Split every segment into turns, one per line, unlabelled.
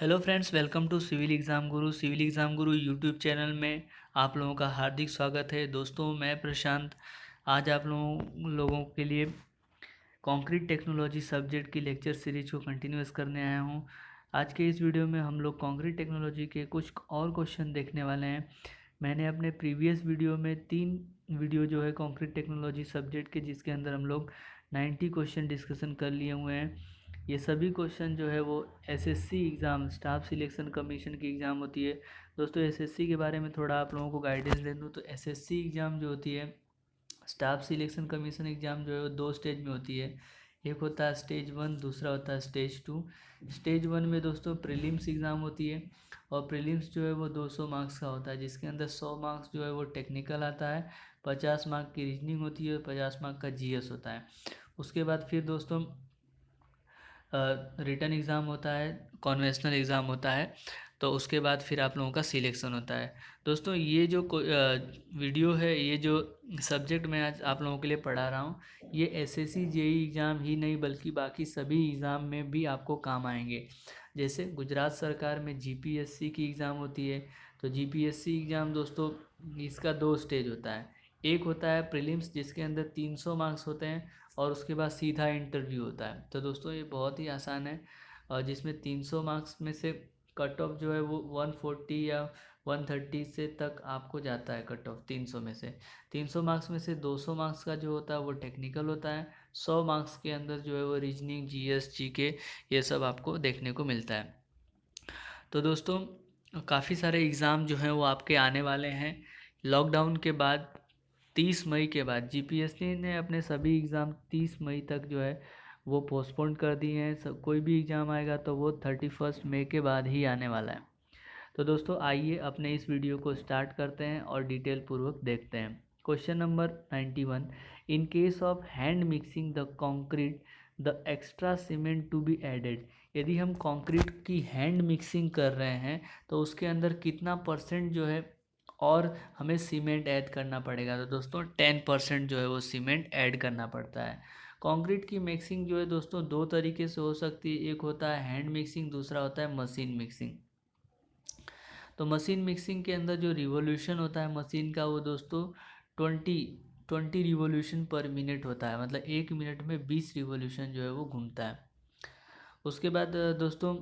Hello friends, welcome to civil exam Guru YouTube channel में आप लोगों का हार्दिक स्वागत है। दोस्तों, मैं प्रशांत आज आप लोगों के लिए कंक्रीट टेक्नोलॉजी सब्जेक्ट की लेक्चर सीरीज को कंटिन्यूस करने आया हूं। आज के इस वीडियो में हम लोग कंक्रीट टेक्नोलॉजी के कुछ और क्वेश्चन देखने वाले हैं। मैंने अपने प्रीवियस वीडियो में 3 वीडियो जो है कंक्रीट टेक्नोलॉजी सब्जेक्ट के, जिसके अंदर हम लोग 90 क्वेश्चन डिस्कशन कर लिए हुए हैं। ये सभी क्वेश्चन जो है वो SSC exam, staff selection commission की एग्ज़ाम होती है। दोस्तों, एसएससी के बारे में थोड़ा आप लोगों को गाइडेंस दे दूँ तो एसएससी एग्ज़ाम जो होती है, स्टाफ सिलेक्शन कमीशन एग्ज़ाम जो है वो 2 स्टेज में होती है। एक होता है स्टेज 1, दूसरा होता है स्टेज 2। स्टेज 1 में दोस्तों प्रीलिम्स एग्ज़ाम होती है और प्रीलिम्स जो है वो 200 मार्क्स का होता है, जिसके अंदर 100 मार्क्स जो है वो टेक्निकल आता है, 50 मार्क की रीजनिंग होती है और 50 मार्क का जीएस होता है। उसके बाद फिर दोस्तों रिटन एग्ज़ाम होता है, कॉन्वेंशनल एग्ज़ाम होता है, तो उसके बाद फिर आप लोगों का सिलेक्शन होता है। दोस्तों, ये जो वीडियो है, ये जो सब्जेक्ट मैं आज आप लोगों के लिए पढ़ा रहा हूँ, ये एसएससी जेई एग्ज़ाम ही नहीं बल्कि बाकी सभी एग्ज़ाम में भी आपको काम आएंगे। जैसे गुजरात सरकार में जीपीएससी की एग्ज़ाम होती है, तो जीपीएससी एग्ज़ाम दोस्तों इसका 2 स्टेज होता है। एक होता है प्रीलिम्स, जिसके अंदर 300 मार्क्स होते हैं और उसके बाद सीधा इंटरव्यू होता है। तो दोस्तों, ये बहुत ही आसान है और जिसमें 300 मार्क्स में से कट ऑफ जो है वो 140 या 130 से तक आपको जाता है कट ऑफ 300 में से। 300 मार्क्स में से 200 मार्क्स का जो होता है वो टेक्निकल होता है। 100 मार्क्स के अंदर जो है वो रीजनिंग, जीएस, जीके, ये सब आपको देखने को मिलता है। तो दोस्तों, काफ़ी सारे एग्ज़ाम जो हैं वो आपके आने वाले हैं। लॉकडाउन के बाद 30 मई के बाद जीपीएससी ने अपने सभी एग्ज़ाम 30 मई तक जो है वो पोस्टपोन कर दिए हैं। सब कोई भी एग्ज़ाम आएगा तो वो 31 मई के बाद ही आने वाला है। तो दोस्तों, आइए अपने इस वीडियो को स्टार्ट करते हैं और डिटेल पूर्वक देखते हैं। Question number 91, in case of hand mixing the concrete the extra cement to be added. यदि हम कंक्रीट की हैंड मिक्सिंग कर रहे हैं तो उसके अंदर कितना परसेंट जो है और हमें सीमेंट ऐड करना पड़ेगा। तो दोस्तों 10% जो है वो सीमेंट ऐड करना पड़ता है। कंक्रीट की मिक्सिंग जो है दोस्तों 2 तरीके से हो सकती है। एक होता है हैंड मिक्सिंग, दूसरा होता है मशीन मिक्सिंग। तो मशीन मिक्सिंग के अंदर जो रिवॉल्यूशन होता है मशीन का, वो दोस्तों 20 रिवॉल्यूशन पर मिनट होता है। मतलब 1 मिनट में 20 रिवॉल्यूशन जो है वो घूमता है। उसके बाद दोस्तों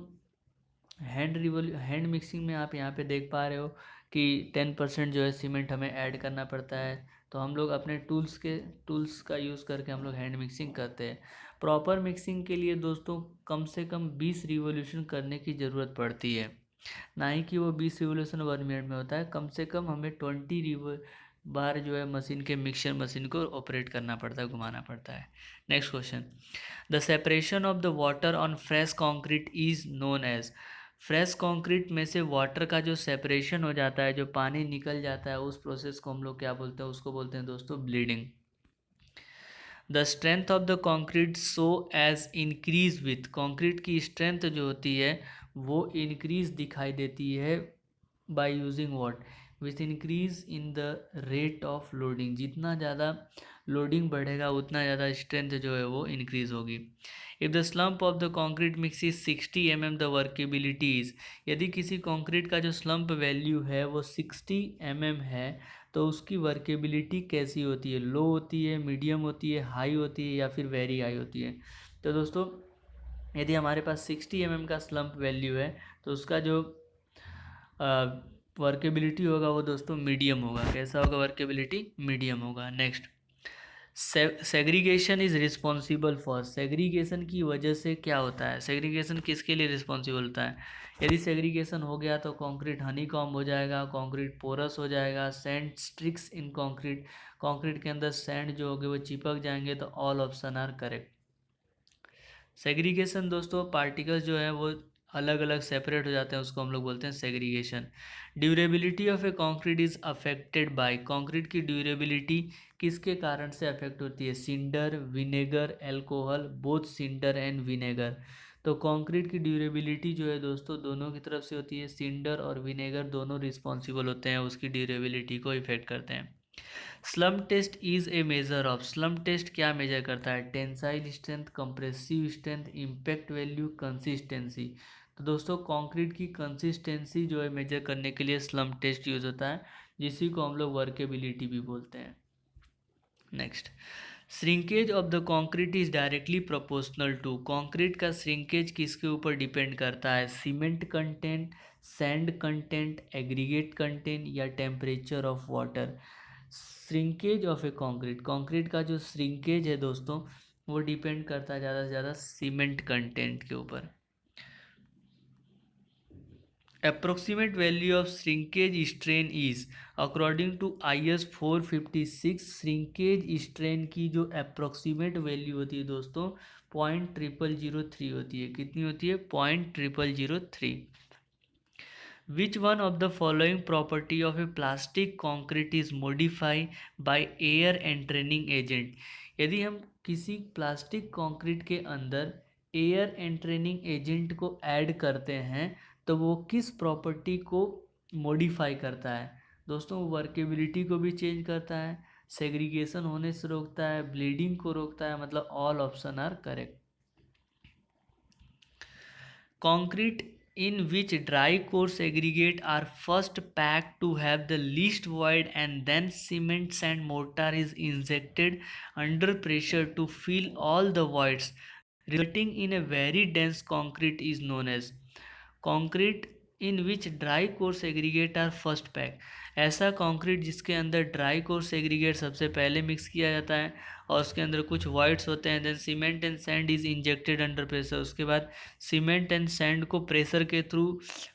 हैंड मिक्सिंग में आप यहाँ पे देख पा रहे हो कि 10% जो है सीमेंट हमें ऐड करना पड़ता है। तो हम लोग अपने टूल्स का यूज़ करके हम लोग हैंड मिक्सिंग करते हैं। प्रॉपर मिक्सिंग के लिए दोस्तों कम से कम 20 रिवॉल्यूशन करने की ज़रूरत पड़ती है। ना ही कि वो 20 रिवोल्यूशन 1 मिनट में होता है। कम से कम हमें 20 बार जो है मशीन के मिक्सर मशीन को ऑपरेट करना पड़ता है, घुमाना पड़ता है। Next question, the separation of the water on fresh concrete is known as. Fresh concrete में से वाटर का जो सेपरेशन हो जाता है, जो पानी निकल जाता है, उस प्रोसेस को हम लोग क्या बोलते हैं? उसको बोलते हैं दोस्तों bleeding. The strength of the concrete so as increase with. Concrete की स्ट्रेंथ जो होती है वो इंक्रीज दिखाई देती है by using what? With increase in the rate of loading. जितना ज़्यादा लोडिंग बढ़ेगा उतना ज़्यादा स्ट्रेंथ जो है वो इंक्रीज होगी। If the slump of the concrete mix is 60 mm, the workability is. यदि किसी कॉन्क्रीट का जो स्लम्प वैल्यू है वो 60 mm है, तो उसकी वर्केबिलिटी कैसी होती है? लो होती है, मीडियम होती है, हाई होती है या फिर वेरी हाई होती है? तो दोस्तों, यदि हमारे पास 60 mm का स्लम्प वैल्यू है तो उसका जो वर्केबिलिटी होगा वो दोस्तों मीडियम होगा। कैसा होगा? वर्केबिलिटी मीडियम होगा। Next, segregation is responsible for. Segregation की वजह से क्या होता है? सेग्रीगेशन किसके लिए रिस्पॉन्सिबल होता है? यदि सेग्रीगेशन हो गया तो कंक्रीट हनीकॉम्ब हो जाएगा, कंक्रीट पोरस हो जाएगा, sand streaks in concrete. Concrete के अंदर सैंड जो होगे वो चिपक जाएंगे। तो all option are correct. Segregation दोस्तों, पार्टिकल्स जो है वो अलग अलग सेपरेट हो जाते हैं, उसको हम लोग बोलते हैं segregation. Durability of a concrete is affected by. Concrete की ड्यूरेबिलिटी किसके कारण से अफेक्ट होती है? Cinder, vinegar, alcohol, both cinder and vinegar. तो कंक्रीट की ड्यूरेबिलिटी जो है दोस्तों दोनों की तरफ से होती है। सिंडर और विनेगर दोनों रिस्पॉन्सिबल होते हैं, उसकी ड्यूरेबिलिटी को इफेक्ट करते हैं। Slump test is a measure of. Slump test क्या मेजर करता है? Tensile strength, compressive strength, impact value, consistency. तो दोस्तों कंक्रीट की कंसिस्टेंसी जो है मेजर करने के लिए स्लम्प टेस्ट यूज होता है, जिसी को हम लोग वर्केबिलिटी भी बोलते हैं। Next, shrinkage of the concrete is directly proportional to, concrete का श्रिंकेज किसके ऊपर डिपेंड करता है? Cement content, sand content, aggregate content या temperature of water. Shrinkage of a concrete, concrete का जो श्रिंकेज है दोस्तों वो डिपेंड करता है ज़्यादा से ज़्यादा सीमेंट कंटेंट के ऊपर। Approximate value of shrinkage strain is according to IS 456, shrinkage strain की जो अप्रोक्सीमेट वैल्यू होती है दोस्तों 0.0003 होती है। कितनी होती है? 0.0003। Which one of the following property of a plastic concrete is modified by air entraining agent? यदि हम किसी प्लास्टिक कंक्रीट के अंदर एयर एंट्रेनिंग एजेंट को ऐड करते हैं तो वो किस प्रॉपर्टी को मॉडिफाई करता है? दोस्तों वर्केबिलिटी को भी चेंज करता है, सेग्रीगेशन होने से रोकता है, ब्लीडिंग को रोकता है, मतलब all option are correct. Concrete in which dry coarse aggregate are first packed to have the least void and then cement and mortar is injected under pressure to fill all the voids, resulting in a very dense concrete is known as concrete in which dry coarse aggregate are first packed। ऐसा concrete जिसके अंदर dry coarse aggregate सबसे पहले mix किया जाता है और उसके अंदर कुछ वाइट्स होते हैं, then cement and sand is injected under pressure. उसके बाद सीमेंट एंड सैंड को प्रेशर के थ्रू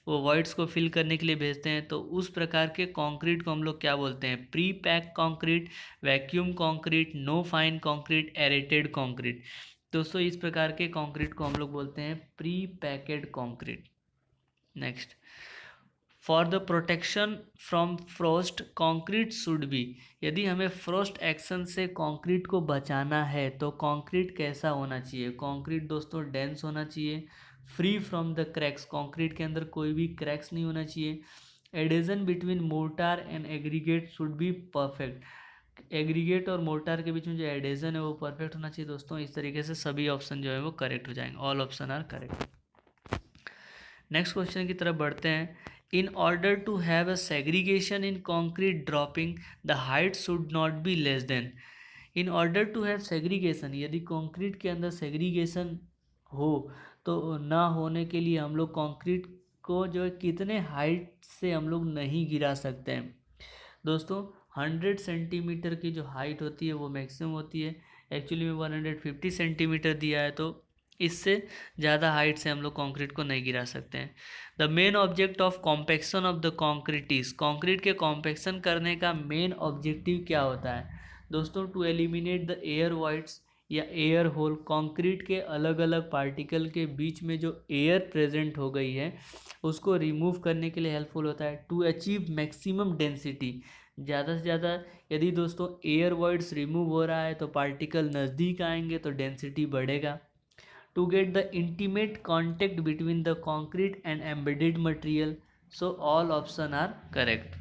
वो वाइट्स को फिल करने के लिए भेजते हैं। तो उस प्रकार के कंक्रीट को हम लोग क्या बोलते हैं? Pre pack concrete, vacuum concrete, no fine concrete, aerated concrete. दोस्तों इस प्रकार के कंक्रीट को हम लोग बोलते हैं pre packed concrete. Next, for the protection from frost concrete should be, यदि हमें फ्रोस्ट एक्शन से कंक्रीट को बचाना है तो कंक्रीट कैसा होना चाहिए? कंक्रीट दोस्तों डेंस होना चाहिए, free from the cracks, concrete के अंदर कोई भी क्रैक्स नहीं होना चाहिए, adhesion between mortar and aggregate should be perfect, aggregate और मोर्टार के बीच में जो एडेजन है वो परफेक्ट होना चाहिए। दोस्तों इस तरीके से सभी ऑप्शन जो है वो करेक्ट हो जाएंगे, all option are correct. Next question की तरफ बढ़ते हैं। In order to have a segregation in concrete dropping the height should not be less than, in order to have segregation, यदि कंक्रीट के अंदर सेग्रीगेशन हो तो ना होने के लिए हम लोग कंक्रीट को जो है कितने हाइट से हम लोग नहीं गिरा सकते हैं? दोस्तों 100 सेंटीमीटर की जो हाइट होती है वो मैक्सिमम होती है, एक्चुअली में 150 सेंटीमीटर दिया है, तो इससे ज़्यादा हाइट से हम लोग कंक्रीट को नहीं गिरा सकते हैं। The main object of compaction of the concrete is, concrete के कॉम्पैक्शन करने का मेन ऑब्जेक्टिव क्या होता है? दोस्तों to eliminate the air voids या एयर होल, कंक्रीट के अलग अलग पार्टिकल के बीच में जो एयर प्रेजेंट हो गई है उसको रिमूव करने के लिए हेल्पफुल होता है। टू अचीव मैक्सिमम डेंसिटी, ज़्यादा से ज़्यादा यदि दोस्तों एयर वॉइड्स रिमूव हो रहा है तो पार्टिकल नज़दीक आएंगे तो डेंसिटी बढ़ेगा। To get the intimate contact between the concrete and embedded material, so all option are correct.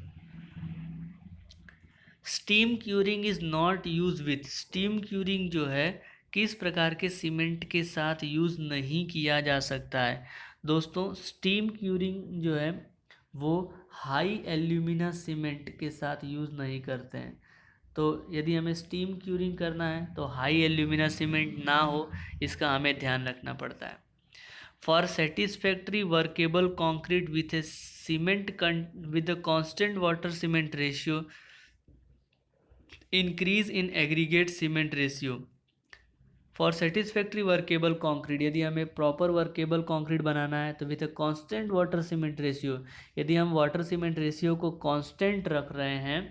Steam curing is not use with, steam curing जो है किस प्रकार के सीमेंट के साथ यूज़ नहीं किया जा सकता है? दोस्तों स्टीम क्यूरिंग जो है वो हाई एल्यूमिना सीमेंट के साथ यूज़ नहीं करते हैं। तो यदि हमें स्टीम क्यूरिंग करना है तो हाई एल्यूमिना सीमेंट ना हो, इसका हमें ध्यान रखना पड़ता है। For satisfactory workable concrete with A cement with a constant water cement ratio, increase in aggregate cement ratio. For satisfactory workable concrete, यदि हमें प्रॉपर वर्केबल कंक्रीट बनाना है तो with a constant water cement ratio, यदि हम water cement ratio को constant रख रहे हैं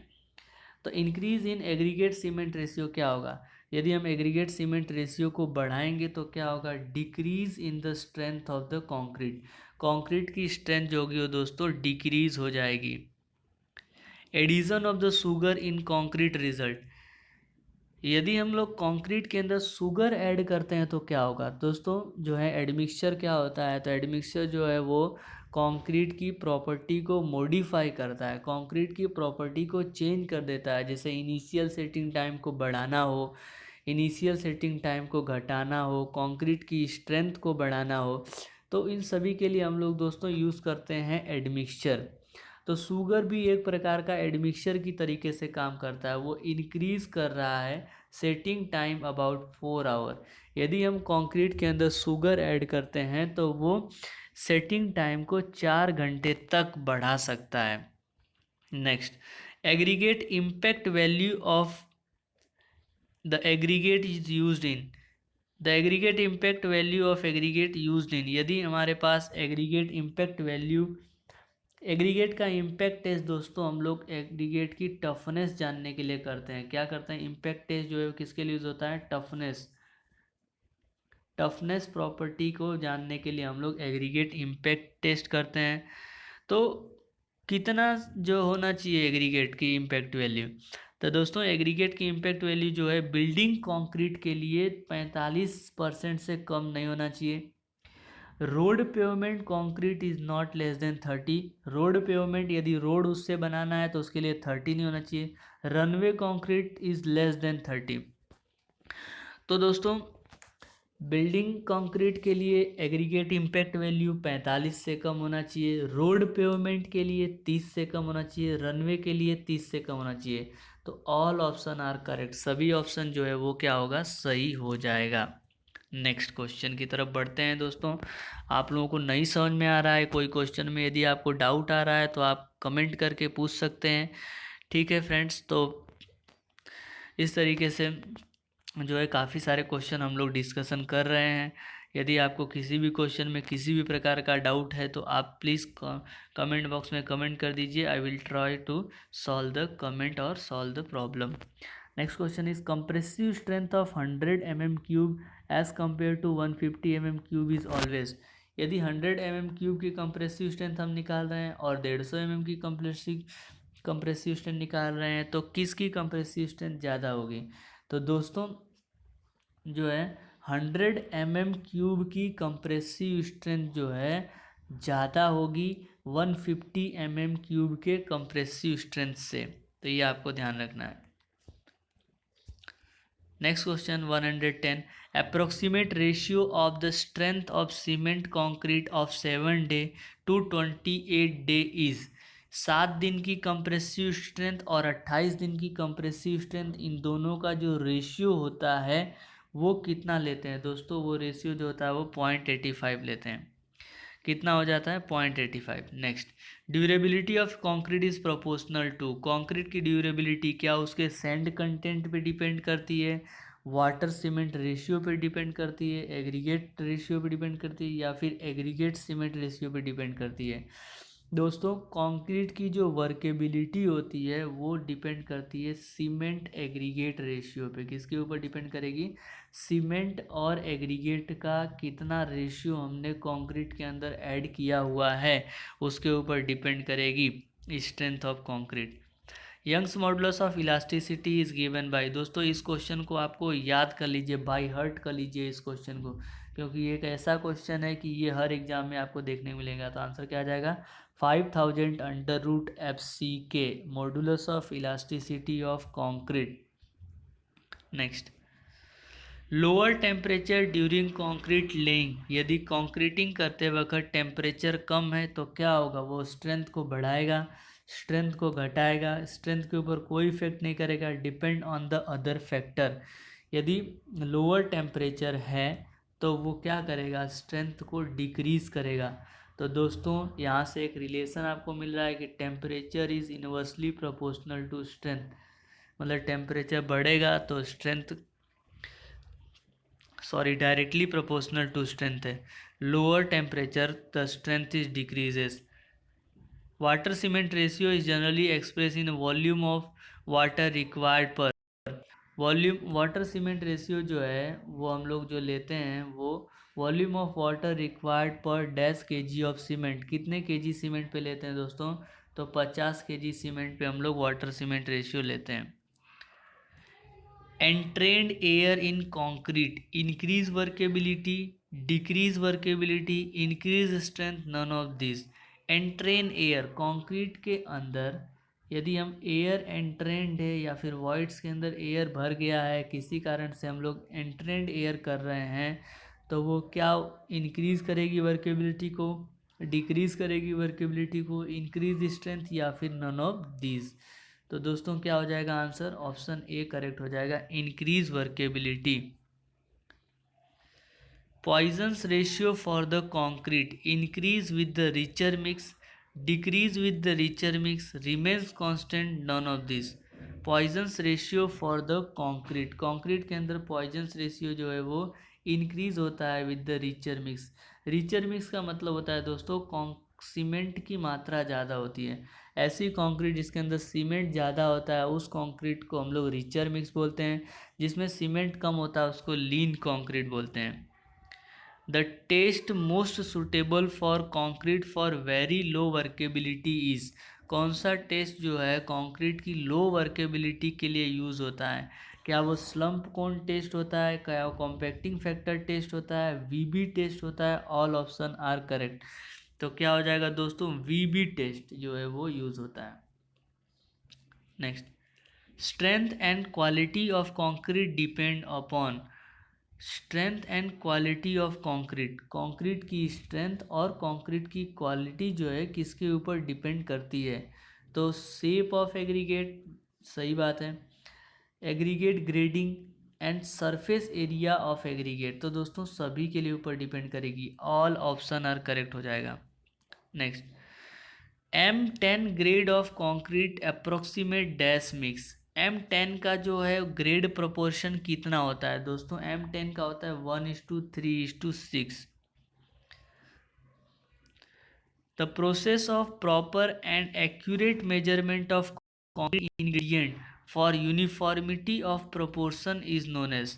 तो increase in aggregate cement ratio क्या होगा? यदि हम एग्रीगेट सीमेंट रेशियो को बढ़ाएंगे तो क्या होगा? Decrease in the strength of the concrete, concrete की स्ट्रेंथ जो होगी वो दोस्तों डिक्रीज हो जाएगी। Addition of the sugar in concrete result, यदि हम लोग कंक्रीट के अंदर शुगर ऐड करते हैं तो क्या होगा? दोस्तों जो है एडमिक्सचर क्या होता है? तो एडमिक्सचर जो है वो कंक्रीट की प्रॉपर्टी को मॉडिफाई करता है, कंक्रीट की प्रॉपर्टी को चेंज कर देता है। जैसे इनिशियल सेटिंग टाइम को बढ़ाना हो, इनिशियल सेटिंग टाइम को घटाना हो, कंक्रीट की स्ट्रेंथ को बढ़ाना हो, तो इन सभी के लिए हम लोग दोस्तों यूज़ करते हैं एडमिक्सचर। तो शुगर भी एक प्रकार का एडमिक्सचर की तरीके से काम करता है, वो इंक्रीज कर रहा है सेटिंग टाइम अबाउट 4 आवर। यदि हम कंक्रीट के अंदर शुगर ऐड करते हैं तो वो सेटिंग टाइम को 4 घंटे तक बढ़ा सकता है। Next, aggregate impact value of the aggregate is used in. The aggregate impact value of aggregate used in. यदि हमारे पास एग्रीगेट इम्पैक्ट वैल्यू, एग्रीगेट का इम्पैक्ट टेस्ट दोस्तों हम लोग एग्रीगेट की टफनेस जानने के लिए करते हैं। क्या करते हैं, इम्पैक्ट टेस्ट जो है किसके लिए यूज होता है, टफनेस प्रॉपर्टी को जानने के लिए हम लोग एग्रीगेट इम्पैक्ट टेस्ट करते हैं। तो कितना जो होना चाहिए एग्रीगेट की इम्पैक्ट वैल्यू, तो दोस्तों एग्रीगेट की इम्पैक्ट वैल्यू जो है बिल्डिंग कंक्रीट के लिए 45% से कम नहीं होना चाहिए। Road pavement concrete is not less than 30। Road pavement यदि रोड उससे बनाना है तो उसके लिए 30 नहीं होना चाहिए। Runway concrete is less than 30। तो दोस्तों बिल्डिंग कंक्रीट के लिए एग्रीगेट इम्पैक्ट वैल्यू 45 से कम होना चाहिए, रोड पेवमेंट के लिए 30 से कम होना चाहिए, रनवे के लिए 30 से कम होना चाहिए। तो ऑल ऑप्शन आर करेक्ट, सभी ऑप्शन जो है वो क्या होगा, सही हो जाएगा। नेक्स्ट क्वेश्चन की तरफ बढ़ते हैं दोस्तों। आप लोगों को नहीं समझ में आ रहा है कोई क्वेश्चन में, यदि आपको डाउट आ रहा है तो आप कमेंट करके पूछ सकते हैं। ठीक है फ्रेंड्स, तो इस तरीके से जो है काफ़ी सारे क्वेश्चन हम लोग डिस्कशन कर रहे हैं। यदि आपको किसी भी क्वेश्चन में किसी भी प्रकार का डाउट है तो आप प्लीज़ कमेंट बॉक्स में कमेंट कर दीजिए। I will try to solve the comment और solve the problem. Next question is compressive strength of 100 mm cube as compare to 150 mm cube is always. यदि 100 mm क्यूब की compressive strength हम निकाल रहे हैं और 150 mm की कंप्रेसिव स्ट्रेंथ निकाल रहे हैं तो किसकी कंप्रेसिव स्ट्रेंथ ज़्यादा होगी। तो दोस्तों जो है 100 mm क्यूब की कंप्रेसिव स्ट्रेंथ जो है ज़्यादा होगी 150 mm क्यूब के कंप्रेसिव स्ट्रेंथ से। तो ये आपको ध्यान रखना है। Next question 110, approximate ratio of the strength of cement concrete of 7 day to 28 day is. 7 दिन की कंप्रेसिव स्ट्रेंथ और 28 दिन की कंप्रेसिव स्ट्रेंथ, इन दोनों का जो रेशियो होता है वो कितना लेते हैं दोस्तों, वो रेशियो जो होता है वो 0.85 लेते हैं। कितना हो जाता है, 0.85। Next, durability of concrete is proportional to. Concrete की ड्यूरेबिलिटी क्या उसके सैंड कंटेंट पे डिपेंड करती है, वाटर सीमेंट रेशियो पे डिपेंड करती है, एग्रीगेट रेशियो पे डिपेंड करती है, या फिर एग्रीगेट सीमेंट रेशियो पे डिपेंड करती है। दोस्तों कंक्रीट की जो वर्केबिलिटी होती है वो डिपेंड करती है सीमेंट एग्रीगेट रेशियो पे। किसके ऊपर डिपेंड करेगी, सीमेंट और एग्रीगेट का कितना रेशियो हमने कंक्रीट के अंदर ऐड किया हुआ है उसके ऊपर डिपेंड करेगी strength of concrete. Young's modulus of elasticity is given by. दोस्तों इस क्वेश्चन को आपको याद कर लीजिए, बाय हार्ट कर लीजिए इस क्वेश्चन को, क्योंकि ये एक ऐसा क्वेश्चन है कि ये हर एग्जाम में आपको देखने को मिलेगा। तो आंसर क्या आ जाएगा, 5000 under root FCK modulus of elasticity of concrete. Next, lower temperature during concrete laying. यदि कॉन्क्रीटिंग करते वक्त टेम्परेचर कम है तो क्या होगा, वो स्ट्रेंथ को बढ़ाएगा, स्ट्रेंथ को घटाएगा, स्ट्रेंथ के ऊपर कोई इफेक्ट नहीं करेगा, depend on the other factor. यदि लोअर टेम्परेचर है तो वो क्या करेगा, स्ट्रेंथ को डिक्रीज करेगा। तो दोस्तों यहाँ से एक रिलेशन आपको मिल रहा है कि temperature is inversely proportional to strength, मतलब टेम्परेचर बढ़ेगा तो strength directly proportional to strength है। Lower temperature the strength is decreases. Water cement ratio is generally express in volume of water required per. Volume water cement ratio जो है वो हम लोग जो लेते हैं वो volume of water required per dash kg of cement. कितने kg सीमेंट पे लेते हैं दोस्तों, तो 50 kg सीमेंट पे हम लोग वाटर सीमेंट रेशियो लेते हैं। Entrained air in concrete increase workability, decrease workability, increase strength, none of this. Entrain air, concrete के अंदर यदि हम एयर एंट्रेंड है या फिर वॉइड्स के अंदर एयर भर गया है, किसी कारण से हम लोग एंट्रेंड एयर कर रहे हैं, तो वो क्या इंक्रीज़ करेगी वर्केबिलिटी को, डिक्रीज़ करेगी वर्केबिलिटी को, इंक्रीज स्ट्रेंथ, या फिर नन ऑफ दीज। तो दोस्तों क्या हो जाएगा आंसर, ऑप्शन ए करेक्ट हो जाएगा, increase workability. Poisson's ratio for the concrete increase with the richer mix, decrease with the richer mix, remains constant, none of this. Poisson's ratio for the concrete, concrete के अंदर Poisson's ratio जो है वो increase होता है with the richer mix. Richer mix का मतलब होता है दोस्तों सीमेंट की मात्रा ज़्यादा होती है। ऐसी कंक्रीट जिसके अंदर सीमेंट ज़्यादा होता है उस कंक्रीट को हम लोग रिचर मिक्स बोलते हैं। जिसमें सीमेंट कम होता है उसको लीन कंक्रीट बोलते हैं। The test most suitable for concrete for very low workability is, कौन सा टेस्ट जो है कंक्रीट की लो वर्केबिलिटी के लिए यूज़ होता है? क्या वो स्लम्प कोन टेस्ट होता है, क्या वो कॉम्पैक्टिंग फैक्टर टेस्ट होता है, वीबी टेस्ट होता है? All option are correct. तो क्या हो जाएगा दोस्तों, वीबी टेस्ट जो है वो यूज़ होता है। Next, strength and quality of concrete depend upon, strength and quality of concrete, concrete की स्ट्रेंथ और कंक्रीट की क्वालिटी जो है किसके ऊपर डिपेंड करती है? तो शेप ऑफ एग्रीगेट, सही बात है, aggregate grading and surface area of aggregate, तो दोस्तों सभी के लिए ऊपर डिपेंड करेगी। ऑल ऑप्शन आर करेक्ट हो जाएगा। Next, M10 grade of concrete approximate dash mix, M10 का जो है ग्रेड प्रोपोर्शन कितना होता है दोस्तों? M10 का होता है 1:3:6। The process of proper and accurate measurement of concrete ingredient for uniformity of proportion is known as,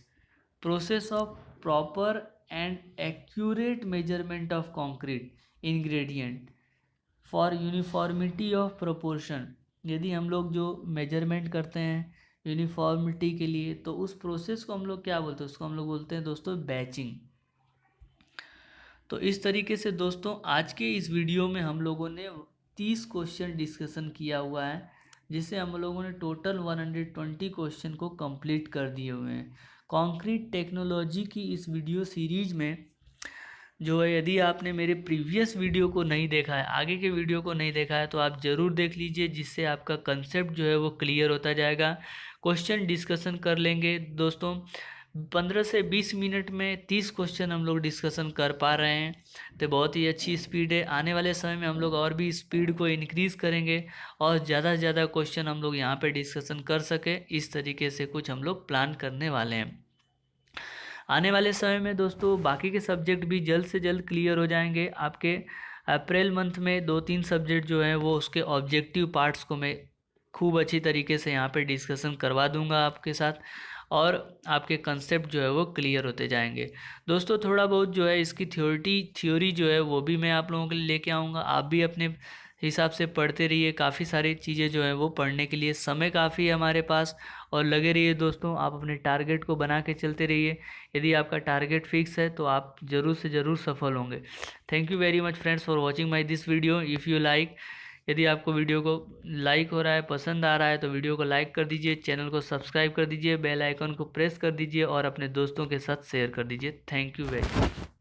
process of proper and accurate measurement of concrete ingredient for uniformity of proportion, यदि हम लोग जो measurement करते हैं uniformity के लिए तो उस प्रोसेस को हम लोग क्या बोलते हैं? उसको हम लोग बोलते हैं दोस्तों बैचिंग। तो इस तरीके से दोस्तों आज के इस वीडियो में हम लोगों ने 30 क्वेश्चन डिस्कशन किया हुआ है, जिससे हम लोगों ने टोटल 120 क्वेश्चन को कंप्लीट कर दिए हुए हैं। कंक्रीट टेक्नोलॉजी की इस वीडियो सीरीज में जो है, यदि आपने मेरे प्रीवियस वीडियो को नहीं देखा है, आगे के वीडियो को नहीं देखा है, तो आप ज़रूर देख लीजिए, जिससे आपका कंसेप्ट जो है वो क्लियर होता जाएगा। क्वेश्चन डिस्कशन कर लेंगे दोस्तों, 15 से 20 मिनट में 30 क्वेश्चन हम लोग डिस्कशन कर पा रहे हैं, तो बहुत ही अच्छी स्पीड है। आने वाले समय में हम लोग और भी स्पीड को इंक्रीज़ करेंगे और ज़्यादा से ज़्यादा क्वेश्चन हम लोग यहाँ पर डिस्कशन कर सके, इस तरीके से कुछ हम लोग प्लान करने वाले हैं। आने वाले समय में दोस्तों बाकी के सब्जेक्ट भी जल्द से जल्द क्लियर हो जाएंगे। आपके अप्रैल मंथ में 2-3 सब्जेक्ट जो हैं वो उसके ऑब्जेक्टिव पार्ट्स को मैं खूब अच्छी तरीके से यहाँ पे डिस्कशन करवा दूंगा आपके साथ, और आपके कंसेप्ट जो है वो क्लियर होते जाएंगे। दोस्तों थोड़ा बहुत जो है इसकी थ्योरी जो है वो भी मैं आप लोगों के लिए लेके आऊँगा। आप भी अपने हिसाब से पढ़ते रहिए, काफ़ी सारी चीज़ें जो हैं वो पढ़ने के लिए समय काफ़ी है हमारे पास, और लगे रहिए दोस्तों, आप अपने टारगेट को बना के चलते रहिए। यदि आपका टारगेट फिक्स है तो आप ज़रूर से ज़रूर सफल होंगे। Thank you very much friends for watching my this video. If you like, यदि आपको वीडियो को लाइक हो रहा है, पसंद आ रहा है, तो वीडियो को लाइक कर दीजिए, चैनल को सब्सक्राइब कर दीजिए, बेल आइकन को प्रेस कर दीजिए और अपने दोस्तों के साथ शेयर कर दीजिए। Thank you very much.